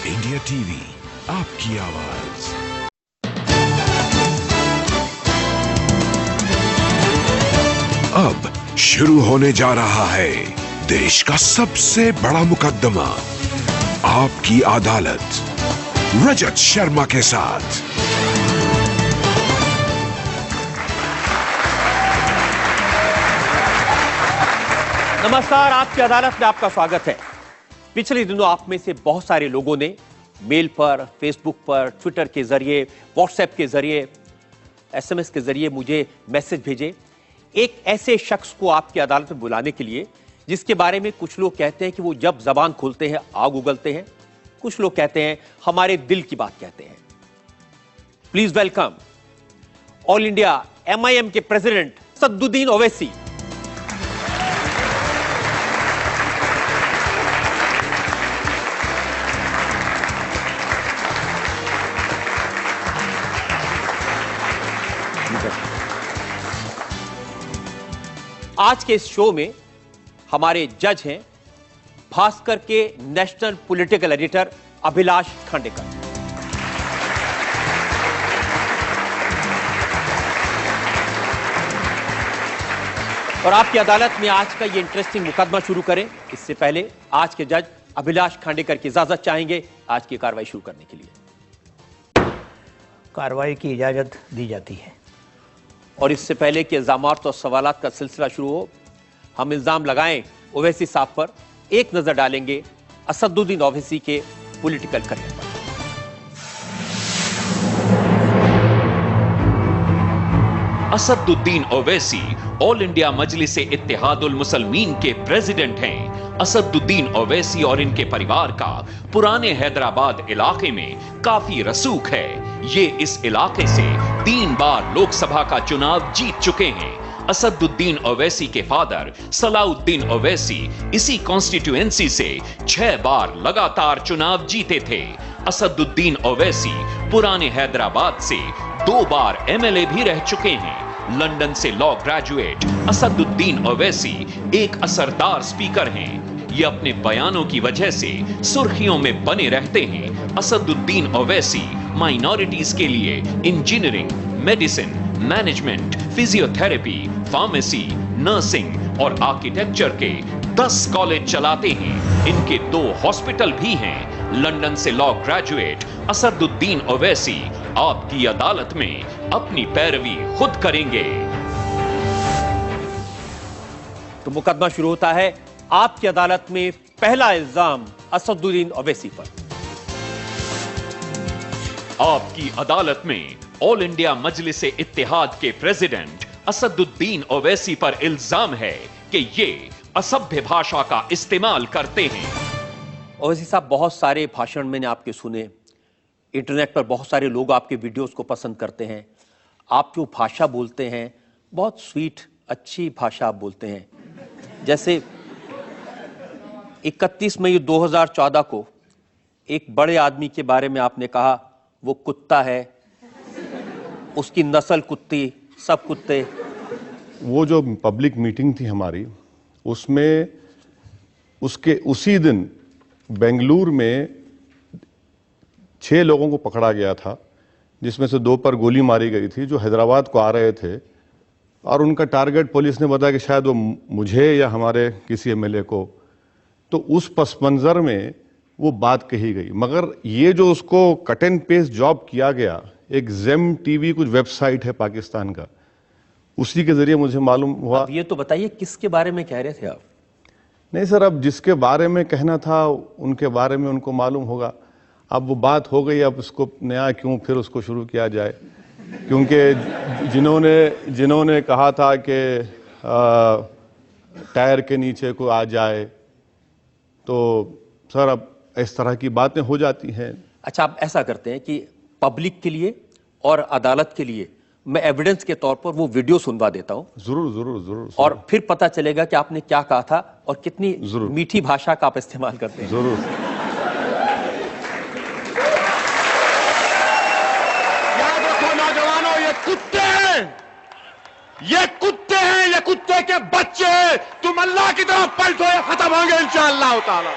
India TV, आपकी आवाज। अब शुरू होने जा रहा है देश का सबसे बड़ा मुकदमा, आपकी अदालत, रजत शर्मा के साथ। नमस्कार, आपकी अदालत में आपका स्वागत है। पिछले दिनों आप में से बहुत सारे लोगों ने मेल पर, फेसबुक पर, ट्विटर के जरिए, व्हाट्सएप के जरिए, एसएमएस के जरिए मुझे मैसेज भेजे एक ऐसे शख्स को आपकी अदालत में बुलाने के लिए जिसके बारे में कुछ लोग कहते हैं कि वो जब जबान खोलते हैं आग उगलते हैं, कुछ लोग कहते हैं हमारे दिल की बात कहते हैं। Please welcome all India MIM के प्रेसिडेंट असदुद्दीन ओवैसी। आज के इस शो में हमारे जज हैं भास्कर के national political editor Abhilash Khandekar, और आपकी अदालत में आज का ये इंटरेस्टिंग मुकदमा शुरू करें इससे पहले आज के जज अभिलाष खांडेकर की इजाजत चाहेंगे आज की कार्रवाई शुरू करने के लिए। कार्रवाई की इजाजत दी जाती है। और इससे पहले कि इल्जामात और सवालात का सिलसिला शुरू हो, हम इल्जाम लगाएं ओवैसी साहब पर, एक नजर डालेंगे असदुद्दीन ओवैसी के पॉलिटिकल करियर पर। असदुद्दीन ओवैसी ऑल इंडिया मजलिस इत्तेहादुल मुसलमीन के प्रेसिडेंट हैं। असदुद्दीन ओवैसी और इनके परिवार का पुराने हैदराबाद इलाके में काफी रसूख है। ये इस इलाके से 3 बार लोकसभा का चुनाव जीत चुके हैं। असदुद्दीन ओवैसी के फादर सलाउद्दीन ओवैसी इसी कॉन्स्टिट्यूएंसी से 6 बार लगातार चुनाव जीते थे। असदुद्दीन ओवैसी पुराने हैदराबाद से 2 बार MLA भी रह चुके हैं। लंदन से लॉ ग्रेजुएट असदुद्दीन ओवैसी एक असरदार स्पीकर हैं। ये अपने बयानों की वजह से सुर्खियों में बने रहते हैं। असदुद्दीन ओवैसी माइनॉरिटीज के लिए engineering, medicine, management, physiotherapy, pharmacy, nursing और आर्किटेक्चर के 10 कॉलेज चलाते हैं। इनके 2 हॉस्पिटल भी हैं। लंदन से लॉ ग्रेजुएट असदुद्दीन ओवैसी आपकी अदालत में अपनी पैरवी खुद करेंगे। तो मुकदमा शुरू होता है। आपकी अदालत में पहला इल्जाम असदुद्दीन ओवैसी पर। आपकी अदालत में ऑल इंडिया मजलिस इत्तेहाद के प्रेसिडेंट असदुद्दीन ओवैसी पर इल्जाम है कि ये असभ्य भाषा का इस्तेमाल करते हैं। ओवैसी साहब, बहुत सारे भाषण मैंने आपके सुने, इंटरनेट पर बहुत सारे लोग आपके वीडियोस को पसंद करते हैं। आप जो भाषा बोलते हैं बहुत स्वीट, अच्छी भाषा आप बोलते हैं। जैसे 31 मई 2014 को एक बड़े आदमी के बारे में आपने कहा वो कुत्ता है, उसकी नस्ल कुत्ती, सब कुत्ते। वो जो पब्लिक मीटिंग थी हमारी, उसमें उसके उसी दिन बेंगलुरु में 6 लोगों को पकड़ा गया था, जिसमें से 2 पर गोली मारी गई थी, जो हैदराबाद को आ रहे थे। और उनका टारगेट पुलिस ने बताया कि शायद वो मुझे या हमारे किसी MLA को। तो उस पस मंजर में वो बात कही गई। मगर ये जो उसको कट एंड पेस्ट जॉब किया गया, एक ज़ेम TV कुछ वेबसाइट है पाकिस्तान का, उसी के जरिए मुझे मालूम हुआ। अब ये तो बताइए किसके बारे में कह रहे थे आप? नहीं सर, अब जिसके बारे में कहना था उनके बारे में उनको मालूम होगा। अब वो बात हो गई, अब उसको नया क्यों फिर उसको शुरू किया जाए? क्योंकि जिन्होंने कहा था कि टायर के नीचे को आ जाए, तो सर अब इस तरह की बातें हो जाती हैं। अच्छा, आप ऐसा करते हैं कि पब्लिक के लिए और अदालत के लिए मैं एविडेंस के तौर पर वो वीडियो सुनवा देता हूं। जरूर जरूर जरूर। और फिर पता चलेगा कि आपने क्या कहा था और कितनी जरूर मीठी भाषा का आप इस्तेमाल करते हैं। जरूर। याद रखो नौजवानों, ये कुत्ते हैं, ये कुत्ते हैं, ये कुत्ते के बच्चे हैं। तुम अल्लाह की तरफ पलटो, ये खत्म होंगे इंशाअल्लाह ताला।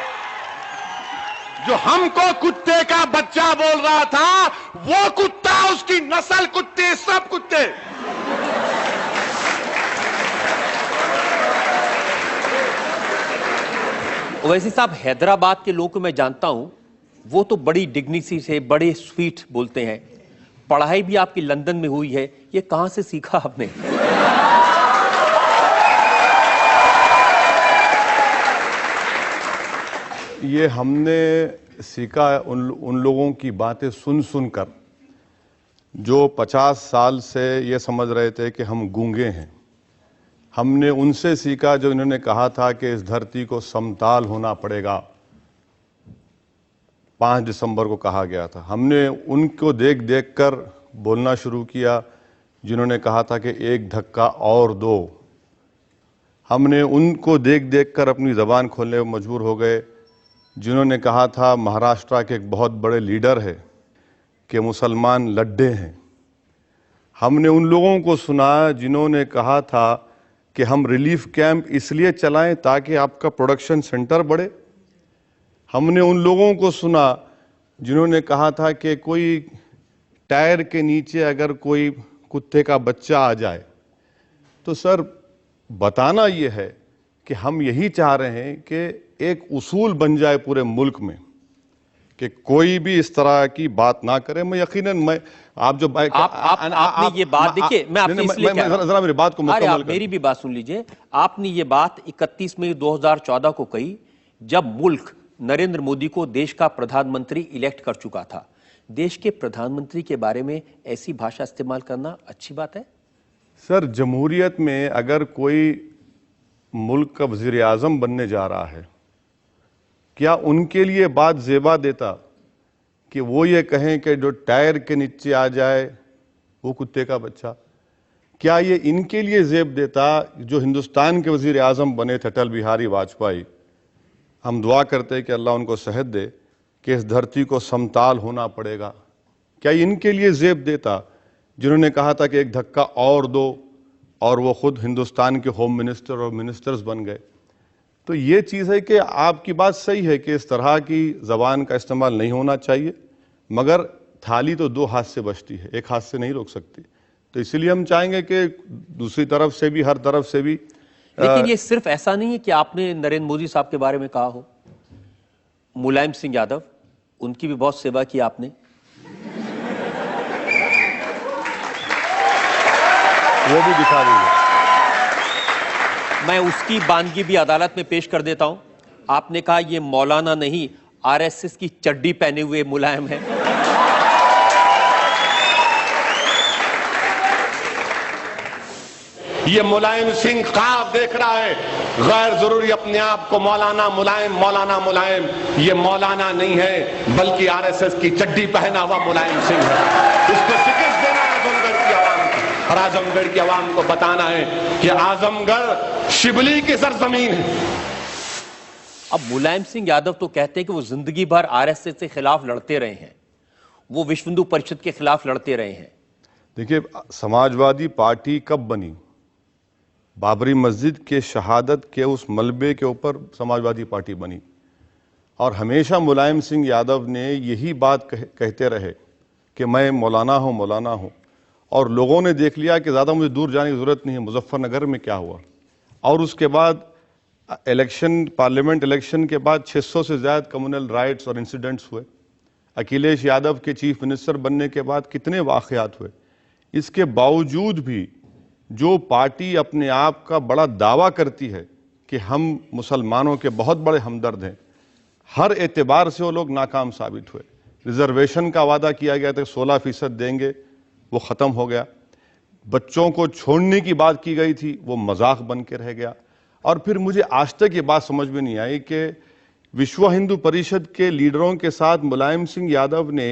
जो हमको कुत्ते का बच्चा बोल रहा था, वो कुत्ता, उसकी नस्ल कुत्ते, सब कुत्ते। वैसे साहब, हैदराबाद के लोग को मैं जानता हूं, वो तो बड़ी डिग्निटी से, बड़े स्वीट बोलते हैं। पढ़ाई भी आपकी लंदन में हुई है, ये कहां से सीखा आपने? ये हमने सीखा उन लोगों की बातें सुन सुनकर, जो 50 साल से ये समझ रहे थे कि हम गूंगे हैं। हमने उनसे सीखा जो इन्होंने कहा था कि इस धरती को समताल होना पड़ेगा। 5 दिसंबर को कहा गया था। हमने उनको देख देख कर बोलना शुरू किया जिन्होंने कहा था कि एक धक्का और दो। हमने उनको देख देख कर अपनी ज़बान खोलने में मजबूर हो गए जिन्होंने कहा था महाराष्ट्र के एक बहुत बड़े लीडर है कि मुसलमान लड्डे हैं। हमने उन लोगों को सुना जिन्होंने कहा था कि हम रिलीफ कैंप इसलिए चलाएं ताकि आपका प्रोडक्शन सेंटर बढ़े। हमने उन लोगों को सुना जिन्होंने कहा था कि कोई टायर के नीचे अगर कोई कुत्ते का बच्चा आ जाए तो सर बताना ये है कि हम यही चाह रहे हैं कि एक उसूल बन जाए पूरे मुल्क में कि कोई भी इस तरह की बात ना करे। मैं यकीनन आप जो आपने ये बात देखिए, मैं आपसे इसलिए कह रहा हूं, जरा मेरी बात को मुकम्मल आप मेरी भी बात सुन लीजिए। आपने ये बात 31 मई 2014 को कही, जब मुल्क नरेंद्र मोदी को देश का प्रधानमंत्री इलेक्ट कर चुका था। देश के प्रधानमंत्री के बारे में ऐसी भाषा इस्तेमाल करना अच्छी बात है? सर, जमहूरियत में अगर कोई मुल्क का वजीर आजम बनने जा रहा है, क्या उनके लिए बात जेबा देता कि वो ये कहें कि जो टायर के नीचे आ जाए वो कुत्ते का बच्चा? क्या ये इनके लिए जेब देता जो हिंदुस्तान के वजीर आजम बने थे अटल बिहारी वाजपेयी? हम दुआ करते हैं कि अल्लाह उनको सेहत दे कि इस धरती को समताल होना पड़ेगा। क्या इनके लिए जेब देता जिन्होंने कहा था कि एक धक्का और दो, और वो खुद हिंदुस्तान के होम मिनिस्टर और मिनिस्टर्स बन गए? तो ये चीज़ है कि आपकी बात सही है कि इस तरह की ज़बान का इस्तेमाल नहीं होना चाहिए, मगर थाली तो 2 हाथ से बचती है, 1 हाथ से नहीं रोक सकती। तो इसीलिए हम चाहेंगे कि दूसरी तरफ से भी, हर तरफ से भी। लेकिन ये सिर्फ ऐसा नहीं है कि आपने नरेंद्र मोदी साहब के बारे में कहा हो। मुलायम सिंह यादव, उनकी भी बहुत सेवा की आपने। वो भी दिखा दीजिए। मैं उसकी बानगी भी अदालत में पेश कर देता हूं। आपने कहा ये मौलाना नहीं, आरएसएस की चड्डी पहने हुए मुलायम है। ये मुलायम सिंह ख्वाब देख रहा है, गैर जरूरी अपने आप को मौलाना मुलायम, मौलाना मुलायम। ये मौलाना नहीं है बल्कि आरएसएस की चड्डी पहना हुआ मुलायम सिंह है। इसको शिकस्त देना है आजमगढ़ की आवाम को, और आजमगढ़ की आवाम को बताना है कि आजमगढ़ शिबली की सरजमीन है। अब मुलायम सिंह यादव तो कहते हैं कि वो जिंदगी भर आरएसएस के खिलाफ लड़ते रहे हैं, वो विश्व हिंदू परिषद के खिलाफ लड़ते रहे हैं। देखिए, समाजवादी पार्टी कब बनी? बाबरी मस्जिद के शहादत के उस मलबे के ऊपर समाजवादी पार्टी बनी, और हमेशा मुलायम सिंह यादव ने यही बात कहते रहे कि मैं मौलाना हूँ, मौलाना हूँ। और लोगों ने देख लिया कि ज़्यादा मुझे दूर जाने की ज़रूरत नहीं है। मुजफ्फरनगर में क्या हुआ, और उसके बाद इलेक्शन, पार्लियामेंट इलेक्शन के बाद 600 से ज़्यादा कम्युनल राइट्स और इंसिडेंट्स हुए। अखिलेश यादव के चीफ मिनिस्टर बनने के बाद कितने वाक़यात हुए। इसके बावजूद भी जो पार्टी अपने आप का बड़ा दावा करती है कि हम मुसलमानों के बहुत बड़े हमदर्द हैं, हर एतबार से वो लोग नाकाम साबित हुए। रिजर्वेशन का वादा किया गया था 16% देंगे, वो ख़त्म हो गया। बच्चों को छोड़ने की बात की गई थी, वो मजाक बन के रह गया। और फिर मुझे आज तक ये बात समझ में नहीं आई कि विश्व हिंदू परिषद के लीडरों के साथ मुलायम सिंह यादव ने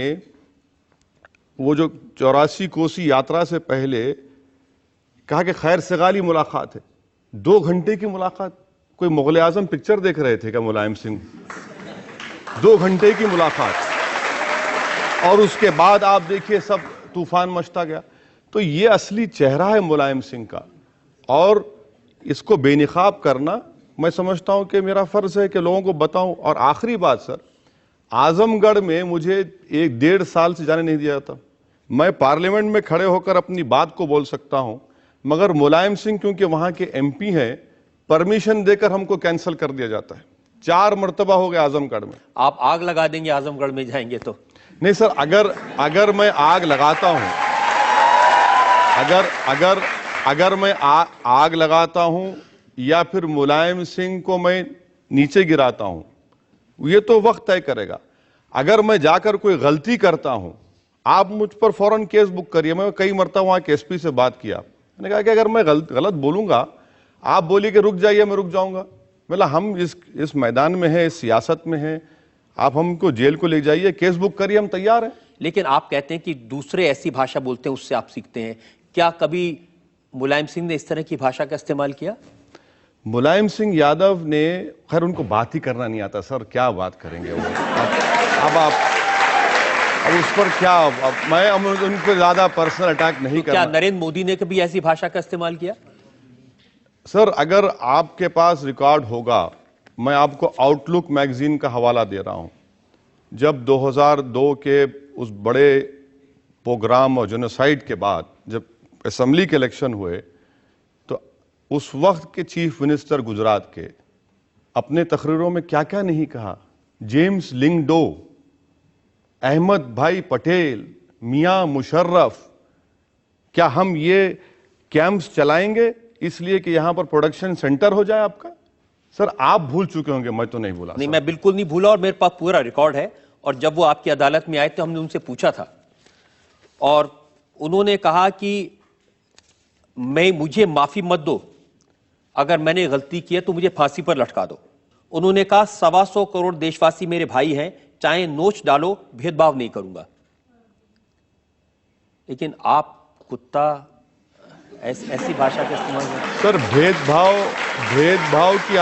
वो जो 84 कोसी यात्रा से पहले कहा कि खैर सगाली मुलाकात है। 2 घंटे की मुलाकात, कोई मुगल आजम पिक्चर देख रहे थे क्या मुलायम सिंह? 2 घंटे की मुलाकात, और उसके बाद आप देखिए सब तूफान मचता गया। तो ये असली चेहरा है मुलायम सिंह का, और इसको बेनिकाब करना मैं समझता हूं कि मेरा फर्ज है कि लोगों को बताऊं। और आखिरी बात सर, आजमगढ़ में मुझे 1.5 साल से जाने नहीं दिया जाता। मैं पार्लियामेंट में खड़े होकर अपनी बात को बोल सकता हूं, मगर मुलायम सिंह क्योंकि वहां के एमपी हैं, परमिशन देकर हमको कैंसिल कर दिया जाता है। 4 मर्तबा हो गया आजमगढ़ में। आप आग लगा देंगे आजमगढ़ में जाएंगे तो? नहीं सर, अगर मैं आग लगाता हूं, अगर मैं आग लगाता हूं या फिर मुलायम सिंह को मैं नीचे गिराता हूं, ये तो वक्त तय करेगा। अगर मैं जाकर कोई गलती करता हूं, आप मुझ पर फौरन केस बुक करिए। मैं कई मरतबा वहां के एसपी से बात किया, मैंने कहा कि अगर मैं गलत बोलूंगा, आप बोलिए कि रुक जाइए, मैं रुक जाऊंगा। मतलब हम इस मैदान में हैं, इस सियासत में हैं, आप हमको जेल को ले जाइए, केस बुक करिए, हम तैयार हैं। लेकिन आप कहते हैं कि दूसरे ऐसी भाषा बोलते हैं उससे आप सीखते हैं। क्या कभी मुलायम सिंह ने इस तरह की भाषा का इस्तेमाल किया? मुलायम सिंह यादव ने, खैर उनको बात ही करना नहीं आता सर, क्या बात करेंगे वो। अब उस पर क्या, मैं उन पर ज्यादा पर्सनल अटैक नहीं करना। क्या नरेंद्र मोदी ने कभी ऐसी भाषा का इस्तेमाल किया? सर अगर आपके पास रिकॉर्ड होगा, मैं आपको आउटलुक मैगजीन का हवाला दे रहा हूं। जब 2002 के उस बड़े प्रोग्राम और जेनोसाइड के बाद जब असेंबली के इलेक्शन हुए, तो उस वक्त के चीफ मिनिस्टर गुजरात के अपने तकरीरों में क्या क्या नहीं कहा। जेम्स लिंगडो, अहमद भाई पटेल, मियां मुशर्रफ, क्या हम ये कैंप्स चलाएंगे इसलिए कि यहां पर प्रोडक्शन सेंटर हो जाए आपका? सर आप भूल चुके होंगे, मैं तो नहीं भूला। नहीं, मैं बिल्कुल नहीं भूला और मेरे पास पूरा रिकॉर्ड है। और जब वो आपकी अदालत में आए तो हमने उनसे पूछा था और उन्होंने कहा कि मुझे माफी मत दो, अगर मैंने गलती की है तो मुझे फांसी पर लटका दो। उन्होंने कहा 125 करोड़ देशवासी मेरे भाई हैं, चाहे नोच डालो, भेदभाव नहीं करूंगा। लेकिन आप कुत्ता ऐसी भाषा का इस्तेमाल करते? सर भेदभाव की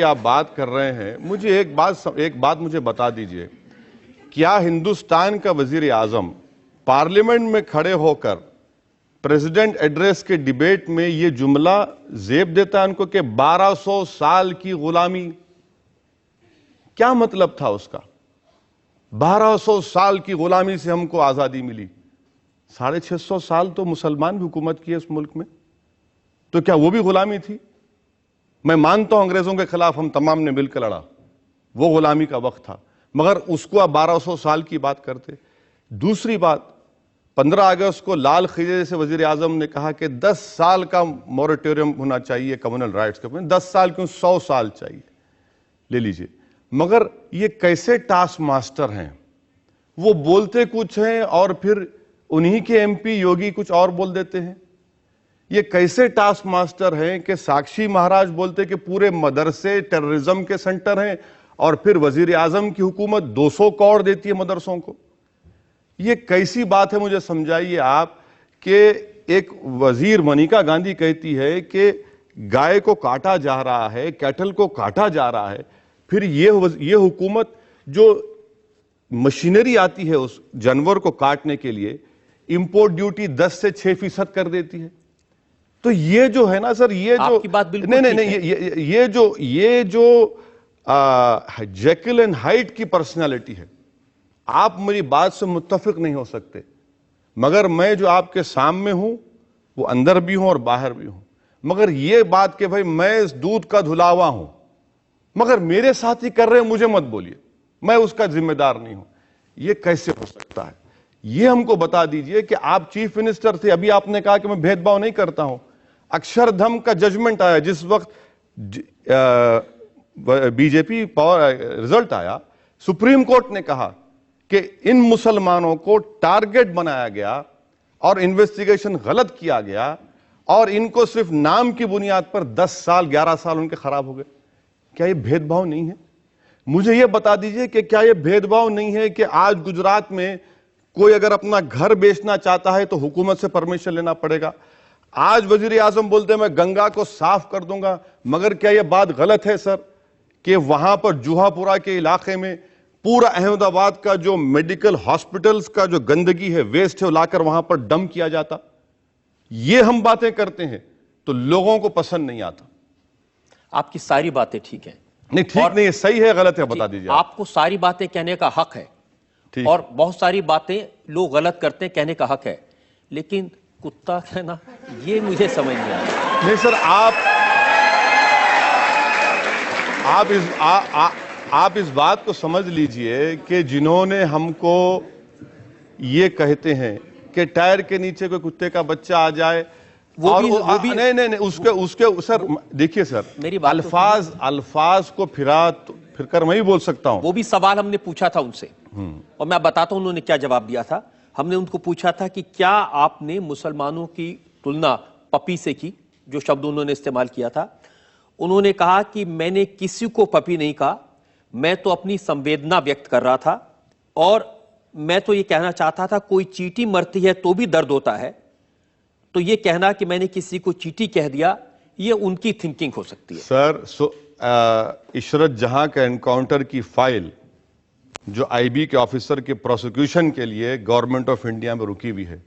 आप बात कर रहे हैं। मुझे एक बात मुझे बता दीजिए, क्या हिंदुस्तान का वजीर आजम पार्लियामेंट में खड़े होकर प्रेसिडेंट एड्रेस के डिबेट में यह जुमला जेब देता है उनको कि 1200 साल की गुलामी? क्या मतलब था उसका? 1200 साल की गुलामी से हमको आजादी मिली। 650 साल तो मुसलमान भी हुकूमत की है इस मुल्क में, तो क्या वो भी गुलामी थी? मैं मानता हूं अंग्रेजों के खिलाफ हम तमाम ने मिलकर लड़ा, वो गुलामी का वक्त था, मगर उसको आप 1200 साल की बात करते। दूसरी बात, 15 अगस्त को लाल खिले से वजीर आजम ने कहा कि 10 साल का मॉरेटोरियम होना चाहिए कम्युनल राइट्स के। 10 साल क्यों, 100 साल चाहिए, ले लीजिए। मगर ये कैसे टास्क मास्टर हैं, वो बोलते कुछ हैं और फिर उन्हीं के एमपी योगी कुछ और बोल देते हैं। ये कैसे टास्क मास्टर हैं कि साक्षी महाराज बोलते कि पूरे मदरसे टेररिज्म के सेंटर हैं और फिर वजीर आजम की हुकूमत 200 करोड़ देती है मदरसों को। ये कैसी बात है, मुझे समझाइए आप। कि एक वजीर मनिका गांधी कहती है कि गाय को काटा जा रहा है, कैटल को काटा जा रहा है, फिर ये हुकूमत जो मशीनरी आती है उस जानवर को काटने के लिए, इंपोर्ट ड्यूटी 10 से 6% कर देती है। तो ये जो है ना सर, ये जो आपकी बात बिल्कुल नहीं, ये जो जेकिल एंड हाइड की पर्सनालिटी है, आप मेरी बात से मुत्तफिक नहीं हो सकते, मगर मैं जो आपके सामने हूं वो अंदर भी हूं और बाहर भी हूं। मगर ये बात कि भाई मैं इस दूध का धुलावा हूं, मगर मेरे साथी कर रहे हैं, मुझे मत बोलिए, मैं उसका जिम्मेदार नहीं हूं, ये कैसे हो सकता है? ये हमको बता दीजिए कि आप चीफ मिनिस्टर थे, अभी आपने कहा कि मैं भेदभाव नहीं करता हूं। अक्षरधाम का जजमेंट आया, जिस वक्त बीजेपी रिजल्ट आया, सुप्रीम कोर्ट ने कहा कि इन मुसलमानों को टारगेट बनाया गया और इन्वेस्टिगेशन गलत किया गया और इनको सिर्फ नाम की बुनियाद पर 10 साल 11 साल उनके खराब हो गए। क्या ये भेदभाव नहीं है? मुझे ये बता दीजिए कि क्या ये भेदभाव नहीं है कि आज गुजरात में कोई अगर अपना घर बेचना चाहता है तो हुकूमत से परमिशन लेना पड़ेगा। आज वजीर आजम बोलते हैं मैं गंगा को साफ कर दूंगा, मगर क्या यह बात गलत है सर कि वहां पर जुहापुरा के इलाके में पूरा अहमदाबाद का जो मेडिकल हॉस्पिटल्स का जो गंदगी है, वेस्ट है, वो लाकर वहां पर डंप किया जाता? ये हम बातें करते हैं तो लोगों को पसंद नहीं आता। आपकी सारी बातें ठीक हैं। नहीं ठीक नहीं है, सही है गलत है बता दीजिए। आपको सारी बातें कहने का हक है और बहुत सारी बातें लोग गलत करते हैं, कहने का हक है, लेकिन कुत्ता कहना ये मुझे समझ नहीं आया। नहीं सर, आप इस बात को समझ लीजिए कि जिन्होंने हमको ये कहते हैं कि टायर के नीचे कोई कुत्ते का बच्चा आ जाए, वो भी नहीं उसके सर देखिए सर, मेरी अल्फाज को फिर कर मैं ही बोल सकता हूं। वो भी सवाल हमने पूछा था उनसे और मैं बताता हूं उन्होंने क्या जवाब दिया था। हमने उनको पूछा था कि क्या आपने मुसलमानों की तुलना पपी से की, जो शब्द उन्होंने इस्तेमाल किया था। उन्होंने कहा कि मैंने किसी को पपी नहीं कहा, मैं तो अपनी संवेदना व्यक्त कर रहा था और मैं तो ये कहना चाहता था कोई चींटी मरती है तो भी दर्द होता है, तो ये कहना कि मैंने किसी को चींटी कह दिया ये उनकी थिंकिंग हो सकती है। सर इशरत जहां का एनकाउंटर की फाइल जो आईबी के ऑफिसर के प्रोसिक्यूशन के लिए गवर्नमेंट ऑफ इंडिया में रुकी हुई है,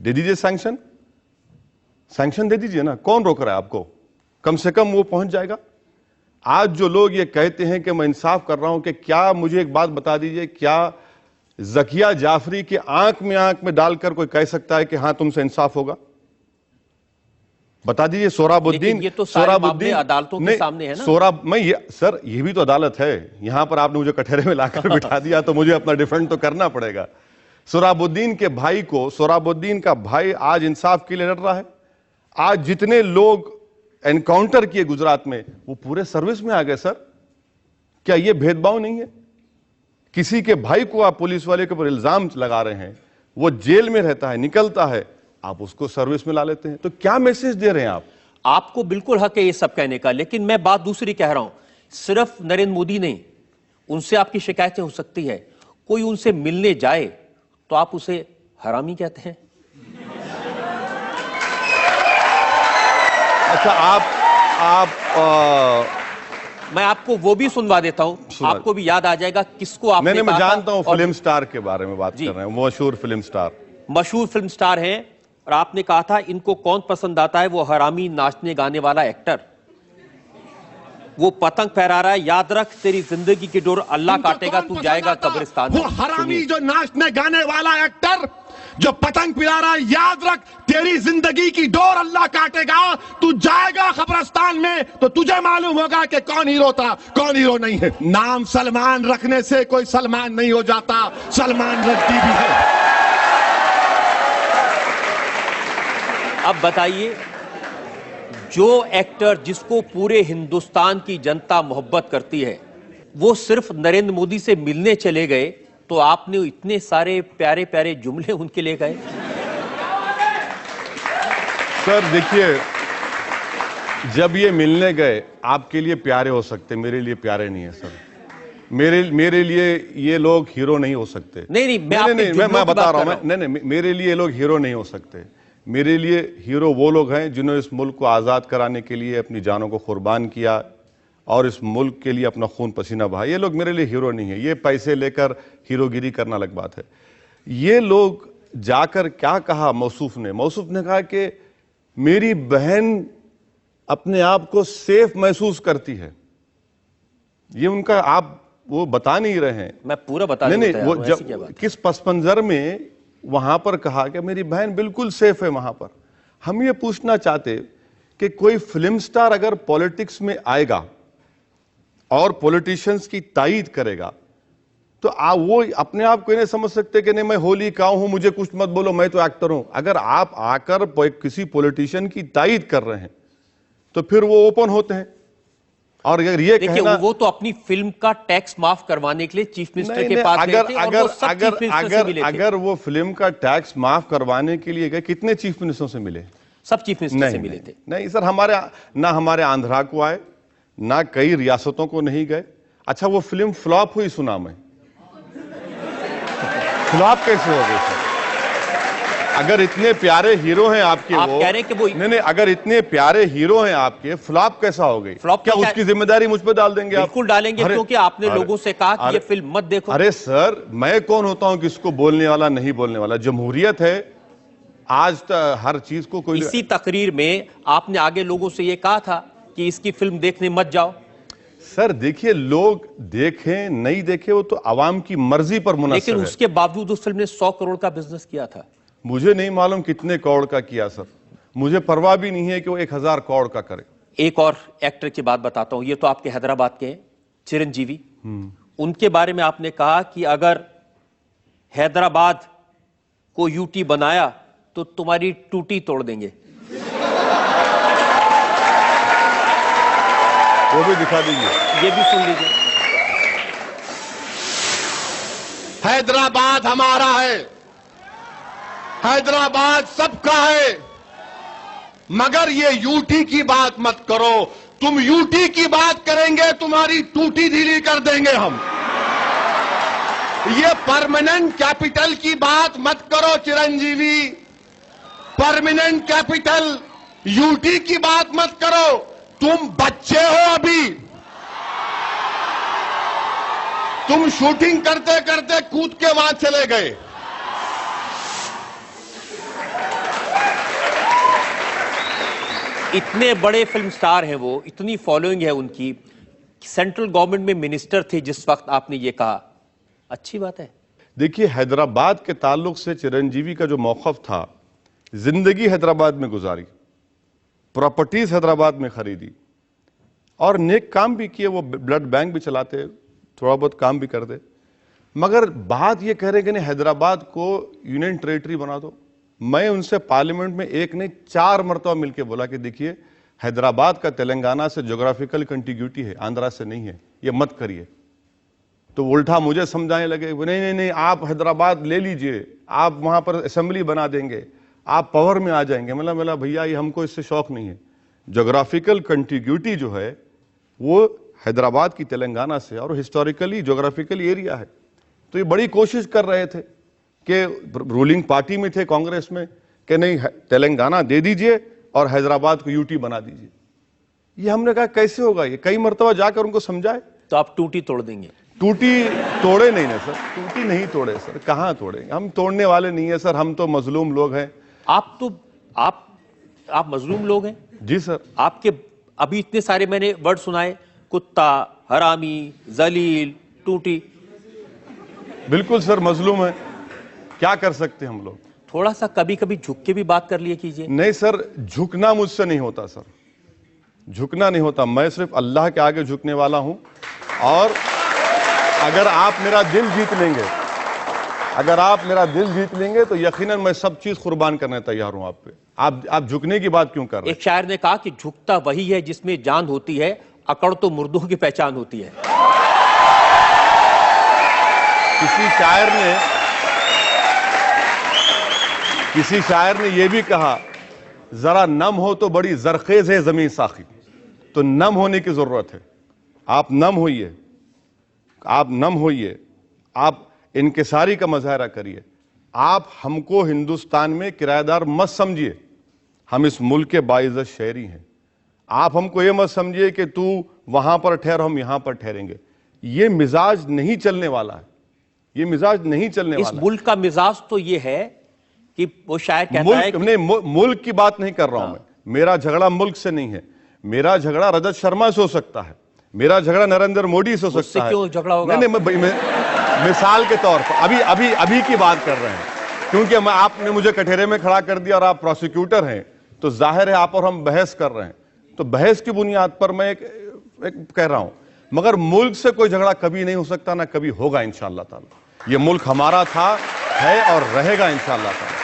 दे दीजिए सैंक्शन दे दीजिए ना, कौन रोक रहा है आपको? कम से कम वो पहुंच जाएगा। आज जो लोग ये कहते हैं कि मैं इंसाफ कर रहा हूं, कि क्या मुझे एक बात बता दीजिए, क्या जकिया जाफरी के आंख में डालकर कोई कह सकता है कि हां तुमसे इंसाफ होगा? बता दीजिए। सोहराबुद्दीन, ये तो सोहराबुद्दीन अदालतों के सामने है ना। सर ये भी तो अदालत है, यहां पर आपने मुझे कटहरे में लाकर बिठा दिया तो मुझे अपना डिफेंड तो करना पड़ेगा। सोहराबुद्दीन के भाई को, सोहराबुद्दीन का भाई आज इंसाफ के लिए लड़ रहा है। आज जितने लोग एनकाउंटर किए गुजरात में वो पूरे सर्विस में आ गए। सर क्या ये भेदभाव नहीं है? किसी के भाई को आप पुलिस वाले के ऊपर इल्जाम लगा रहे हैं, वो जेल में रहता है, निकलता है, आप उसको सर्विस में ला लेते हैं, तो क्या मैसेज दे रहे हैं आप? आपको बिल्कुल हक है ये सब कहने का, लेकिन मैं बात दूसरी कह रहा हूं। सिर्फ नरेंद्र मोदी नहीं, उनसे आपकी शिकायतें हो सकती है। कोई उनसे मिलने जाए तो आप उसे हरामी कहते हैं। अच्छा मैं आपको वो भी सुनवा देता हूं, आपको भी याद आ जाएगा किसको आपने नहीं, मैं जानता हूं फिल्म स्टार के बारे में बात कर रहे हैं, मशहूर फिल्म स्टार हैं, और आपने कहा था इनको कौन पसंद आता है, वो हरामी नाचने गाने वाला एक्टर, वो पतंग फहरा रहा है, याद रख तेरी जिंदगी की डोर अल्लाह काटेगा, तू जाएगा कब्रिस्तान। वो हरामी जो नाचने गाने वाला एक्टर जो पतंग पिला रहा है, याद रख तेरी जिंदगी की डोर अल्लाह काटेगा, तू जाएगा कब्रिस्तान में, तो तुझे मालूम होगा कि कौन हीरो था कौन हीरो नहीं है। नाम सलमान रखने से कोई सलमान नहीं हो जाता, सलमान रद्दी भी है। अब बताइए, जो एक्टर जिसको पूरे हिंदुस्तान की जनता मोहब्बत करती है, वो सिर्फ नरेंद्र मोदी से मिलने चले गए तो आपने इतने सारे प्यारे प्यारे जुमले उनके लिए गए। सर देखिए, जब ये मिलने गए, आपके लिए प्यारे हो सकते, मेरे लिए प्यारे नहीं है सर। मेरे लिए ये लोग हीरो नहीं हो सकते। नहीं, मैं बता रहा हूं, नहीं, मेरे लिए ये लोग हीरो नहीं हो सकते। मेरे लिए हीरो वो लोग हैं जिन्होंने इस मुल्क को आज़ाद कराने के लिए अपनी जानों को कुर्बान किया और इस मुल्क के लिए अपना खून पसीना बहाया। ये लोग मेरे लिए हीरो नहीं है। ये पैसे लेकर हीरोगिरी करना अलग बात है। ये लोग जाकर क्या कहा मौसूफ ने कहा कि मेरी बहन अपने आप को सेफ महसूस करती है। ये उनका, आप वो बता नहीं रहे हैं। मैं पूरा बता नहीं, वो जब किस पसमंजर में वहां पर कहा कि मेरी बहन बिल्कुल सेफ है वहां पर। हम ये पूछना चाहते कि कोई फिल्म स्टार अगर पॉलिटिक्स में आएगा और पॉलिटिशियंस की तायीद करेगा तो वो अपने आप को नहीं समझ सकते कि नहीं मैं होली का हूं, मुझे कुछ मत बोलो, मैं तो एक्टर हूं। अगर आप आकर किसी पॉलिटिशियन की तायीद कर रहे हैं तो फिर वो ओपन होते हैं। और अगर ये देखिए, वो तो अपनी फिल्म का टैक्स माफ करवाने के लिए चीफ मिनिस्टर के पास गए थे और वो सब चीफ मिनिस्टर से मिले थे। अगर वो फिल्म का टैक्स माफ करवाने के लिए गए, कितने चीफ मिनिस्टरों से मिले? सब चीफ मिनिस्टर से मिले थे। नहीं सर, हमारे आंध्रा को आए, ना कई रियासतों को नहीं गए। अच्छा, वो फिल्म फ्लॉप हुई, सुना मैं। फ्लॉप कैसे हो गई सर? अगर इतने प्यारे हीरो हैं आपके, आप कह रहे हैं कि वो नहीं, अगर इतने प्यारे हीरो हैं आपके, फ्लॉप कैसा हो गई? क्या उसकी जिम्मेदारी मुझ पर डाल देंगे? बिल्कुल डालेंगे, क्योंकि आपने लोगों से कहा कि ये फिल्म मत देखो। अरे सर, मैं कौन होता हूं किसको बोलने वाला नहीं बोलने वाला? जमहूरियत है, आज हर चीज को कोई। इसी तकरीर में आपने आगे लोगों से ये कहा था कि इसकी फिल्म देखने मत जाओ? सर देखिए, लोग देखें नहीं देखें वो तो आवाम की मर्जी पर मुनस्सर लेकिन है। उसके बावजूद उस फिल्म ने 100 करोड़ का बिजनेस किया था। मुझे नहीं मालूम कितने करोड़ का किया सर, मुझे परवाह भी नहीं है कि वो 1000 करोड़ का करे। एक और एक्टर की बात बताता हूं, ये तो आपके हैदराबाद के हैं, चिरंजीवी। उनके बारे में आपने कहा कि अगर हैदराबाद को यूटी बनाया तो तुम्हारी टूटी तोड़ देंगे। वो भी दिखा दीजिए, ये भी सुन लीजिए। हैदराबाद हमारा है, हैदराबाद सबका है, मगर ये यूटी की बात मत करो। तुम यूटी की बात करेंगे तुम्हारी टूटी ढीली कर देंगे हम। ये परमानेंट कैपिटल की बात मत करो चिरंजीवी, परमानेंट कैपिटल यूटी की बात मत करो। तुम बच्चे हो अभी, तुम शूटिंग करते करते कूद के वहां चले गए। इतने बड़े फिल्म स्टार हैं वो, इतनी फॉलोइंग है उनकी, सेंट्रल गवर्नमेंट में मिनिस्टर थे जिस वक्त आपने ये कहा, अच्छी बात है। देखिए हैदराबाद के ताल्लुक से चिरंजीवी का जो मौक़िफ़ था, जिंदगी हैदराबाद में गुजारी, प्रॉपर्टीज हैदराबाद में खरीदी और नेक काम भी किए। वो ब्लड बैंक भी चलाते, थोड़ा बहुत काम भी करते, मगर बात ये कह रहे कि नहीं हैदराबाद को यूनियन टेरिटरी बना दो। मैं उनसे पार्लियामेंट में एक नहीं 4 मरतबा मिलकर बोला कि देखिए हैदराबाद का तेलंगाना से ज्योग्राफिकल कंटिग्यूटी है, आंध्रा से नहीं है, ये मत करिए। तो उल्टा मुझे समझाने लगे, नहीं नहीं नहीं आप हैदराबाद ले लीजिए, आप वहां पर असेंबली बना देंगे, आप पावर में आ जाएंगे। मतलब भैया ये हमको इससे शौक नहीं है। ज्योग्राफिकल कंटिग्यूटी जो है वो हैदराबाद की तेलंगाना से और हिस्टोरिकली ज्योग्राफिकल एरिया है। तो ये बड़ी कोशिश कर रहे थे कि रूलिंग पार्टी में थे कांग्रेस में कि नहीं तेलंगाना दे दीजिए और हैदराबाद को यूटी बना दीजिए। ये हमने कहा कैसे होगा, ये कई मरतबा जाकर उनको समझाए। तो आप टूटी तोड़ देंगे? टूटी तोड़े नहीं ना सर, टूटी नहीं तोड़े सर, कहां तोड़ेंगे, हम तोड़ने वाले नहीं है सर, हम तो मजलूम लोग हैं। आप मजलूम लोग हैं? जी सर। आपके अभी इतने सारे मैंने वर्ड सुनाए, कुत्ता, हरामी, जलील, टूटी। बिल्कुल सर मजलूम है, क्या कर सकते हैं हम लोग। थोड़ा सा कभी कभी झुक के भी बात कर लिया कीजिए। नहीं सर, झुकना मुझसे नहीं होता सर, झुकना नहीं होता। मैं सिर्फ अल्लाह के आगे झुकने वाला हूं और अगर आप मेरा दिल जीत लेंगे, अगर आप मेरा दिल जीत लेंगे तो यकीनन मैं सब चीज कुर्बान करने तैयार हूं आप पे। आप झुकने की बात क्यों कर रहे हैं? एक शायर ने कहा कि झुकता वही है जिसमें जान होती है, अकड़ तो मुर्दों की पहचान होती है। किसी शायर ने यह भी कहा, जरा नम हो तो बड़ी जरखेज है जमीन साखी। तो नम होने की जरूरत है, आप नम होइए, आप नम होइए, आप इनकिसारी का मुजाहरा करिए। आप हमको हिंदुस्तान में किराएदार मत समझिए, हम इस मुल्क के बाइज्जत शहरी हैं। आप हमको ये मत समझिए कि तू वहां पर ठहर, हम यहां पर ठहरेंगे। ये मिजाज नहीं चलने वाला है, ये मिजाज नहीं चलने वाला। इस मुल्क का मिजाज तो ये है कि वो शायर कहता है कि नहीं, मुल्क की बात नहीं कर रहा हूं मैं। मेरा झगड़ा मुल्क से नहीं है, मेरा झगड़ा रजत शर्मा से हो सकता है, मेरा झगड़ा नरेंद्र मोदी से हो सकता है। क्यों झगड़ा होगा? नहीं, मिसाल के तौर पर अभी की बात कर रहे हैं, क्योंकि आपने मुझे कटहरे में खड़ा कर दिया और आप प्रोसिक्यूटर हैं, तो जाहिर है आप और हम बहस कर रहे हैं। तो बहस की बुनियाद पर मैं एक कह रहा हूं, मगर मुल्क से कोई झगड़ा कभी नहीं हो सकता, ना कभी होगा इंशाअल्लाह ताला। ये मुल्क हमारा था, है और रहेगा इंशाअल्लाह ताला।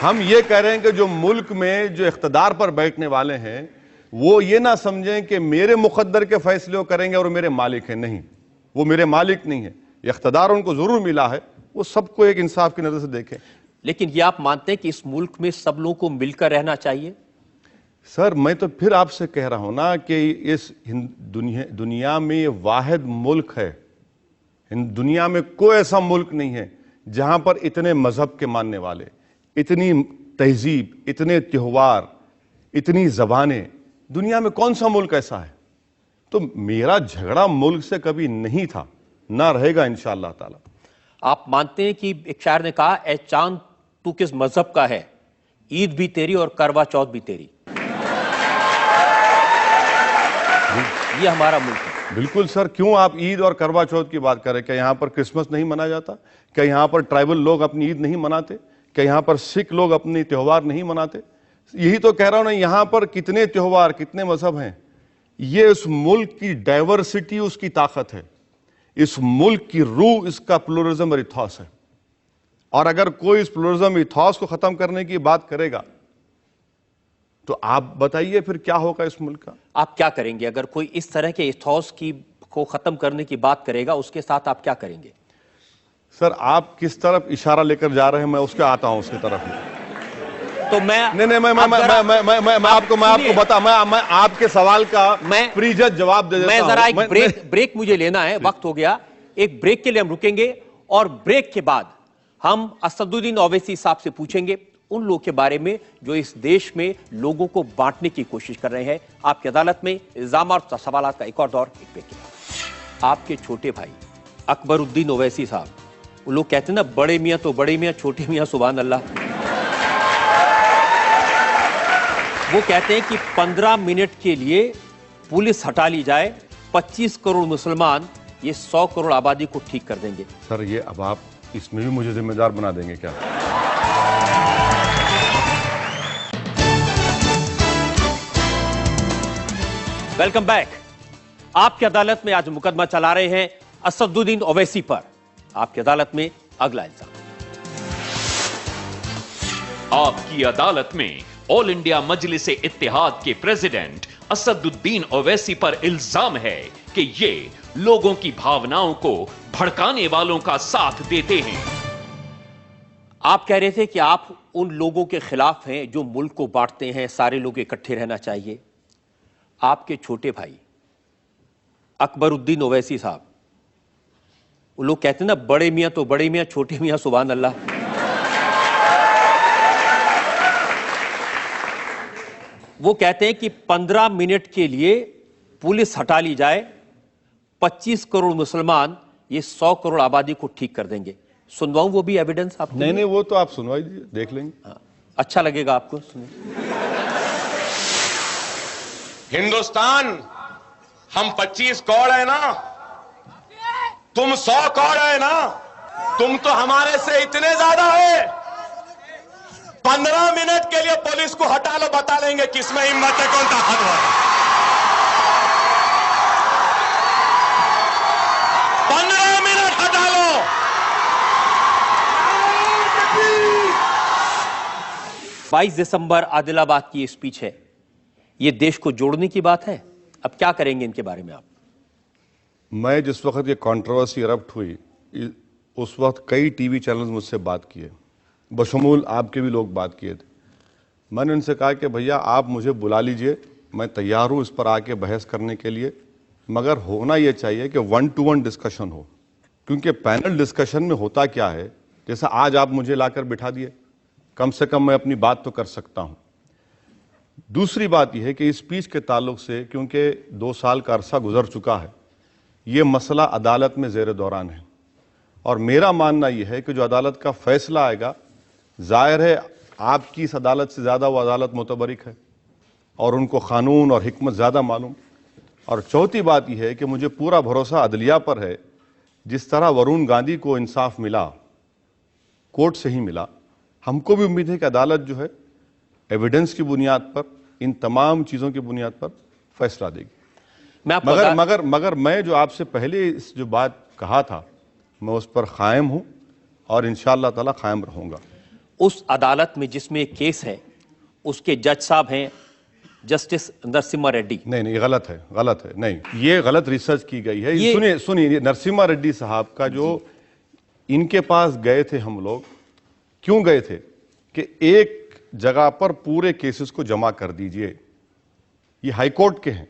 हम ये कह रहे हैं कि जो मुल्क में जो इख्तिदार पर बैठने वाले हैं वो ये ना समझें कि मेरे मुकद्दर के फैसले वो करेंगे और मेरे मालिक हैं। नहीं, वो मेरे मालिक नहीं है, इख्तिदार उनको जरूर मिला है, वो सबको एक इंसाफ की नजर से देखें। लेकिन ये आप मानते हैं कि इस मुल्क में सब लोगों को मिलकर रहना चाहिए? सर मैं तो फिर आपसे कह रहा हूं ना कि इस दुनिया में ये वाहिद मुल्क है, दुनिया में कोई ऐसा मुल्क नहीं है जहां पर इतने मजहब के मानने वाले, इतनी तहजीब, इतने त्योहार, इतनी जबानें, दुनिया में कौन सा मुल्क ऐसा है। तो मेरा झगड़ा मुल्क से कभी नहीं था, ना रहेगा इंशाअल्लाह ताला। आप मानते हैं कि एक शायर ने कहा, ए चांद तू किस मजहब का है, ईद भी तेरी और करवा चौथ भी तेरी। ये हमारा मुल्क है। बिल्कुल सर, क्यों आप ईद और करवा चौथ की बात करें? क्या यहाँ पर क्रिसमस नहीं मनाया जाता? क्या यहाँ पर ट्राइबल लोग अपनी ईद नहीं मनाते? क्या यहाँ पर सिख लोग अपनी त्योहार नहीं मनाते? यही तो कह रहा हूं ना, यहाँ पर कितने त्योहार, कितने मजहब हैं। ये इस मुल्क की डाइवर्सिटी उसकी ताकत है, इस मुल्क की रूह इसका प्लुरलिज्म और इथॉस है। और अगर कोई इस प्लुरलिज्म इथॉस को खत्म करने की बात करेगा तो आप बताइए फिर क्या होगा इस मुल्क का? आप क्या करेंगे अगर कोई इस तरह के इथॉस की को खत्म करने की बात करेगा? उसके साथ आप क्या करेंगे? सर आप किस तरफ इशारा लेकर जा रहे हैं, मैं उसके आता हूं उसकी तरफ। तो मैं मैं आपको बता, मैं आपके सवाल का मैं प्रीजत जवाब दे देता हूं। मैं जरा एक ब्रेक मुझे लेना है, वक्त हो गया। एक ब्रेक के लिए हम रुकेंगे और ब्रेक के बाद हम असदुद्दीन ओवैसी साहब से पूछेंगे उन लोगों के बारे में जो इस देश में लोगों को बांटने की कोशिश कर रहे हैं। आपकी अदालत में इल्जाम और सवालात का एक और दौर। एक ब्रेक के बाद आपके छोटे भाई अकबरुद्दीन ओवैसी साहब, वो लोग कहते हैं ना, बड़े मियां तो बड़े मियां, छोटे मियां सुभान अल्लाह। वो कहते हैं कि 15 मिनट के लिए पुलिस हटा ली जाए, 25 करोड़ मुसलमान ये 100 करोड़ आबादी को ठीक कर देंगे। सर ये अब आप इसमें भी मुझे जिम्मेदार बना देंगे क्या? Welcome back. आपकी अदालत में आज मुकदमा चला रहे हैं असदुद्दीन ओवैसी पर। आपकी अदालत में अगला इल्जाम। आपकी अदालत में ऑल इंडिया मजलिस इत्तेहाद के प्रेसिडेंट असदुद्दीन ओवैसी पर इल्जाम है कि ये लोगों की भावनाओं को भड़काने वालों का साथ देते हैं। आप कह रहे थे कि आप उन लोगों के खिलाफ हैं जो मुल्क को बांटते हैं, सारे लोग इकट्ठे रहना चाहिए। आपके छोटे भाई अकबरुद्दीन ओवैसी साहब, वो लोग कहते हैं ना, बड़े मियां तो बड़े मियां, छोटे मियां सुभान अल्लाह। वो कहते हैं कि 15 मिनट के लिए पुलिस हटा ली जाए, 25 करोड़ मुसलमान ये 100 करोड़ आबादी को ठीक कर देंगे। सुनवाऊं वो भी एविडेंस आपको? नहीं, वो तो आप सुनवाई दीजिए, देख लेंगे। हाँ, अच्छा लगेगा आपको? सुनिए। हिंदुस्तान, हम 25 करोड़ है ना, तुम 100 करोड़ है ना, तुम तो हमारे से इतने ज्यादा है। 15 मिनट के लिए पुलिस को हटा लो, बता लेंगे किसमें हिम्मत है, कौन ताकतवर है। 15 मिनट हटा लो। 22 दिसंबर आदिलाबाद की स्पीच है, ये देश को जोड़ने की बात है। अब क्या करेंगे इनके बारे में आप? मैं जिस वक्त ये कंट्रोवर्सी इरप्ट हुई, उस वक्त कई टीवी चैनल्स मुझसे बात किए, बशमूल आपके भी लोग बात किए थे। मैंने उनसे कहा कि भैया आप मुझे बुला लीजिए, मैं तैयार हूँ इस पर आके बहस करने के लिए, मगर होना ये चाहिए कि 1-to-1 डिस्कशन हो। क्योंकि पैनल डिस्कशन में होता क्या है, जैसा आज आप मुझे लाकर बिठा दिए, कम से कम मैं अपनी बात तो कर सकता हूँ। दूसरी बात यह है कि इस स्पीच के ताल्लुक से, क्योंकि 2 साल का अरसा गुजर चुका है, ये मसला अदालत में ज़ेर दौरान है और मेरा मानना यह है कि जो अदालत का फैसला आएगा, जाहिर है आपकी इस अदालत से ज़्यादा वो अदालत मुतबरिक है और उनको कानून और हिकमत ज़्यादा मालूम। और चौथी बात यह है कि मुझे पूरा भरोसा अदलिया पर है, जिस तरह वरुण गांधी को इंसाफ मिला, कोर्ट से ही मिला, हमको भी उम्मीद है कि अदालत जो है एविडेंस की बुनियाद पर, इन तमाम चीज़ों की बुनियाद पर फैसला देगी। मगर मैं जो आपसे पहले इस जो बात कहा था, मैं उस पर कायम हूं और इंशाअल्लाह ताला कायम रहूंगा। उस अदालत में जिसमें एक केस है, उसके जज साहब हैं जस्टिस नरसिम्हा रेड्डी। नहीं, गलत है, नहीं, ये गलत रिसर्च की गई है। सुनिए, नरसिम्हा रेड्डी साहब का जो इनके पास गए थे हम लोग, क्यों गए थे कि एक जगह पर पूरे केसेस को जमा कर दीजिए, ये हाईकोर्ट के हैं।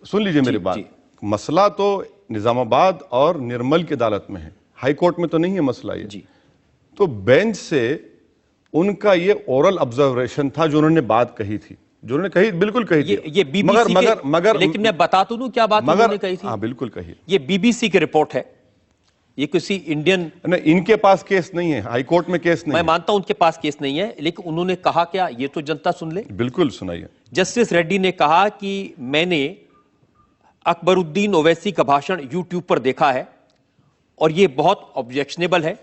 सुन लीजिए मेरी बात, मसला तो निजामाबाद और निर्मल की अदालत में है, हाईकोर्ट में तो नहीं है मसला ये जी। तो बेंच से उनका ये ओरल ऑब्जर्वेशन था, जो उन्होंने बात कही थी, जो उन्होंने कही, बिल्कुल कही थी। ये बीबीसी मगर लेकिन मैं बता तो दूं क्या बात उन्होंने कही थी। हाँ बिल्कुल कही। ये बीबीसी की रिपोर्ट है, ये किसी इंडियन, नहीं, इनके पास केस नहीं है, हाईकोर्ट में केस नहीं। मैं मानता हूं उनके पास केस नहीं है, लेकिन उन्होंने कहा क्या, ये तो जनता सुन ले। बिल्कुल सुनाइए। जस्टिस रेड्डी ने कहा कि मैंने अकबरुद्दीन ओवैसी का भाषण यूट्यूब पर देखा है और ये बहुत ऑब्जेक्शनेबल है।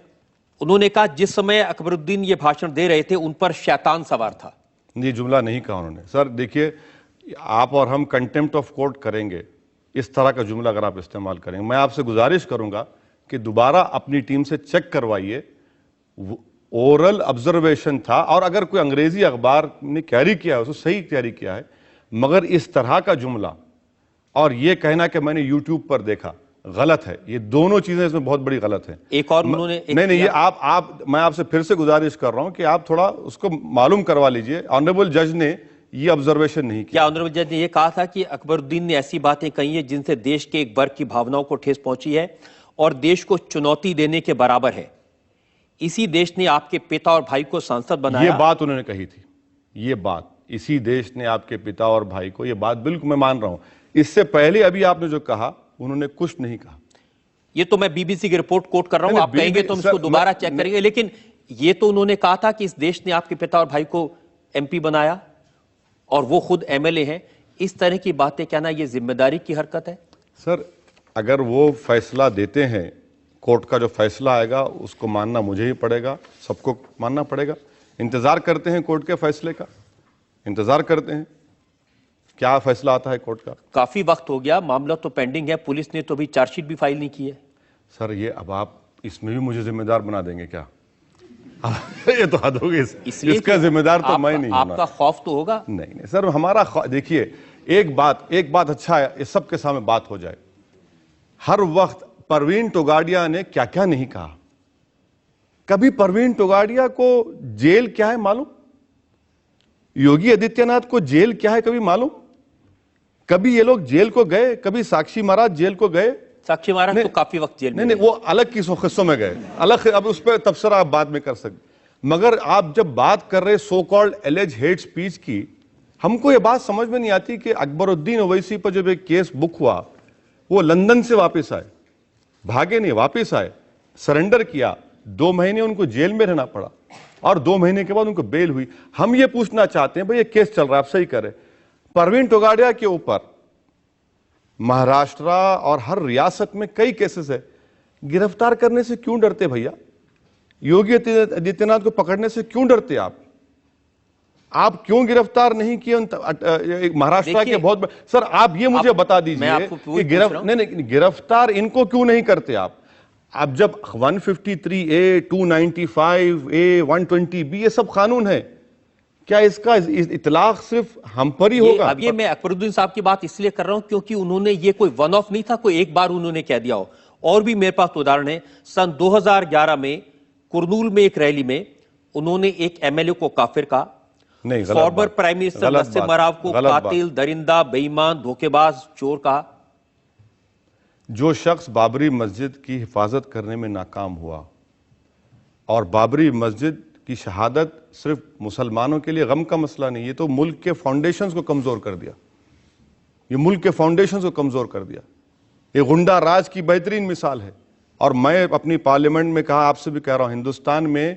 उन्होंने कहा जिस समय अकबरुद्दीन ये भाषण दे रहे थे उन पर शैतान सवार था। ये जुमला नहीं कहा उन्होंने। सर देखिए, आप और हम कंटेम्प्ट ऑफ कोर्ट करेंगे इस तरह का जुमला अगर आप इस्तेमाल करेंगे। मैं आपसे गुजारिश करूंगा कि दोबारा अपनी टीम से चेक करवाइए। ओरल ऑब्जर्वेशन था और अगर कोई अंग्रेजी अखबार ने कैरी किया है उसको सही कैरी किया है, मगर इस तरह का जुमला और ये कहना कि मैंने यूट्यूब पर देखा गलत है। ये दोनों चीजें इसमें बहुत बड़ी गलत है। एक और उन्होंने नहीं ये आप मैं आपसे फिर से गुजारिश कर रहा हूं कि आप थोड़ा उसको मालूम करवा लीजिए। ऑनरेबल जज ने ये ऑब्जर्वेशन नहीं किया। क्या ऑनरेबल जज ने ये कहा था कि अकबरुद्दीन ने ऐसी बातें कही हैं जिनसे देश के एक वर्ग की भावनाओं को ठेस पहुंची है और देश को चुनौती देने के बराबर है? इसी देश ने आपके पिता और भाई को सांसद बनाया। ये बात उन्होंने कही थी। ये बात इसी देश ने आपके पिता और भाई को, ये बात बिल्कुल मैं मान रहा हूं। इससे पहले अभी आपने जो कहा उन्होंने कुछ नहीं कहा। ये तो मैं बीबीसी की रिपोर्ट कोट कर रहा हूं, आप कहेंगे तो हम इसको दोबारा चेक करेंगे, लेकिन ये तो उन्होंने कहा था कि इस देश ने आपके पिता और भाई को एमपी बनाया और वो खुद एमएलए हैं। इस तरह की बातें कहना ये जिम्मेदारी की हरकत है? सर अगर वो फैसला देते हैं, कोर्ट का जो फैसला आएगा उसको मानना मुझे ही पड़ेगा, सबको मानना पड़ेगा। इंतजार करते हैं कोर्ट के फैसले का, इंतजार करते हैं क्या फैसला आता है कोर्ट का। काफी वक्त हो गया, मामला तो पेंडिंग है, पुलिस ने तो अभी चार्जशीट भी फाइल नहीं की है। सर ये अब आप इसमें भी मुझे जिम्मेदार बना देंगे क्या? ये तो हद होगी। इसका जिम्मेदार तो मैं नहीं हूं। आपका खौफ तो होगा? नहीं सर, हमारा देखिए एक बात अच्छा है, इस सबके सामने बात हो जाए। हर वक्त परवीन टोगाडिया ने क्या क्या नहीं कहा। कभी परवीन टोगाडिया को जेल क्या है मालूम? योगी आदित्यनाथ को जेल क्या है कभी मालूम? कभी ये लोग जेल को गए? कभी साक्षी महाराज जेल को गए? साक्षी महाराज तो काफी वक्त जेल में नहीं, वो अलग किस्सों में गए, अलग, अब उस पर तबसरा आप बाद में कर सकते। मगर आप जब बात कर रहे सो कॉल्ड एलिज हेट स्पीच की, हमको ये बात समझ में नहीं आती कि अकबरुद्दीन ओवैसी पर जब एक केस बुक हुआ, वो लंदन से वापस आए, भागे नहीं, वापस आए, सरेंडर किया, 2 महीने उनको जेल में रहना पड़ा और 2 महीने के बाद उनको बेल हुई। हम ये पूछना चाहते हैं भाई, ये केस चल रहा है, आप सही करें, परवीन टोगाडिया के ऊपर महाराष्ट्र और हर रियासत में कई केसेस है, गिरफ्तार करने से क्यों डरते भैया? योगी आदित्यनाथ को पकड़ने से क्यों डरते आप क्यों गिरफ्तार नहीं किए महाराष्ट्र के बहुत? सर आप ये मुझे बता दीजिए कि गिरफ्तार इनको क्यों नहीं करते आप? जब 153A, 295A, 120B ये सब कानून है, क्या इसका इतलाक सिर्फ हम पर ही होगा? अब ये मैं अकबरुद्दीन साहब की बात इसलिए कर रहा हूं क्योंकि उन्होंने ये कोई वन ऑफ नहीं था, कोई एक बार उन्होंने कह दिया हो। और भी मेरे पास उदाहरण है। सन 2011 में कुरनूल में एक रैली में उन्होंने एक एमएलए को काफिर कहा, फॉर्मर प्राइम मिनिस्टर नसीम मराव को कातिल, दरिंदा, बेईमान, धोखेबाज, चोर कहा। जो शख्स बाबरी मस्जिद की हिफाजत करने में नाकाम हुआ और बाबरी मस्जिद की शहादत सिर्फ मुसलमानों के लिए गम का मसला नहीं, ये तो मुल्क के फाउंडेशंस को कमजोर कर दिया, ये मुल्क के फाउंडेशंस को कमजोर कर दिया। ये गुंडा राज की बेहतरीन मिसाल है। और मैं अपनी पार्लियामेंट में कहा, आपसे भी कह रहा हूं, हिंदुस्तान में